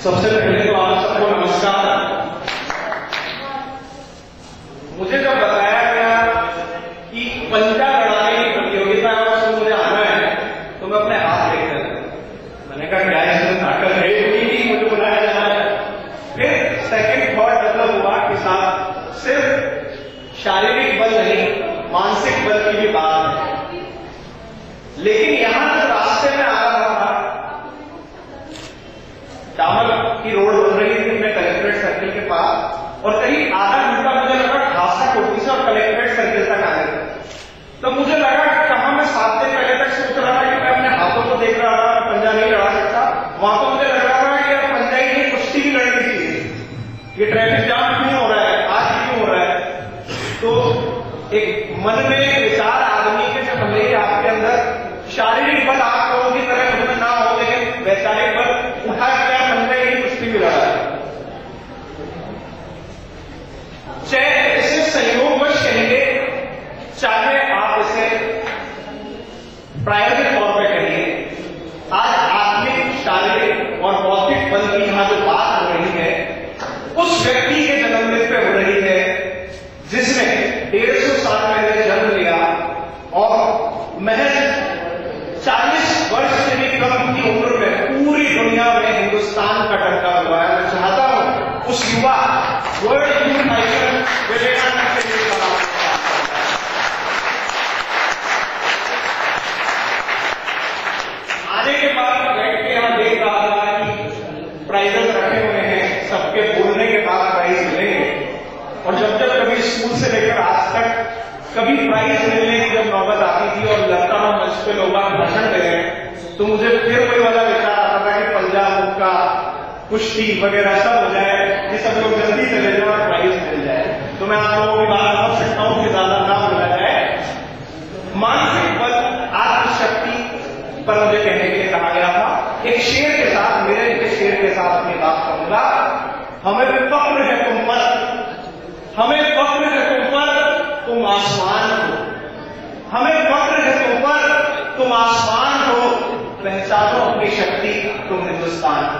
सबसे पहले तो आप सबको नमस्कार। मुझे जब बताया गया कि पंजा लड़ाने की प्रतियोगिता है और उसमें मुझे आना है तो मैं अपने हाथ देखने लगा। मैंने कहा क्या इसमें ताकत है कि मुझे बुलाया जा रहा है। फिर सेकंड थॉट डेवलप हुआ कि साहब सिर्फ शारीरिक बल नहीं मानसिक बल की भी बात है। लेकिन यहां जब रास्ते में आ रहा था, डामर की रोड बन रही थी मैं कलेक्ट्रेट सर्किल के पास और करीब आधा घंटा मुझे लगा खासा कोटी से और कलेक्ट्रेट सर्किल तक आने था। तो मुझे लगा कि कहां मैं 7 दिन पहले तक सोच रहा था कि मैं अपने हाथों को देख रहा था, पंजा नहीं लड़ा सकता। वहां तो मुझे लग रहा था कि यार पंजा ही नहीं कुश्ती भी लड़नी थी। ये ट्रैफिक जाम क्यों हो रहा है, आज क्यों हो रहा है। तो एक मन में विचार आदमी के जब भले ही आपके अंदर शारीरिक बल आप लोगों की तरह मुझे ना हो लेकिन वैचारिक बल उठा क्या पंजा ही कुश्ती भी लड़ा है। चाहे इसे संयोगवश कहेंगे, चाहे आप इसे प्रायोगिक तौर पर कहिए, आज आत्मिक शारीरिक और बौद्धिक बल की यहां जो बात हो रही है उस व्यक्ति के जन्मदिन पे हो रही है जिसने 150 साल पहले जन्म लिया और महज 40 वर्ष से भी कम की उम्र में पूरी दुनिया में हिंदुस्तान का डंका बजाया। मैं चाहता हूं उस युवा वर्ल्ड यूथ आइकन विवेकानंद के लिए आने के बाद बैठ के यहां देख रहा था कि प्राइजेस रखे हुए हैं, सबके बोलने के बाद प्राइज मिलेंगे। और जब जब कभी स्कूल से लेकर आज तक कभी प्राइज मिलने की जब नौबत आती थी और लगता था मंच पे लोग भाषण दे रहे हैं तो मुझे फिर वही वाला विचार आता था कि पंजाब का कुश्ती वगैरह सब हो जाए कि सब लोग जल्दी चले जाए और प्राइज मिल जाए। तो मैं आप लोगों की बात समझ सकता हूं कि ज्यादा ना मिला जाए। मानसिक बल आत्मशक्ति पर मुझे कहने के लिए कहा गया था। एक शेर के साथ मेरे के शेर के साथ अपनी बात कहूंगा। हमें फक्र है तुम पर, हमें फक्र है तुम पर, तुम आसमान हो। हमें फक्र है तुम पर, तुम आसमान हो। पहचानो अपनी शक्ति, तुम हिंदुस्तान हो।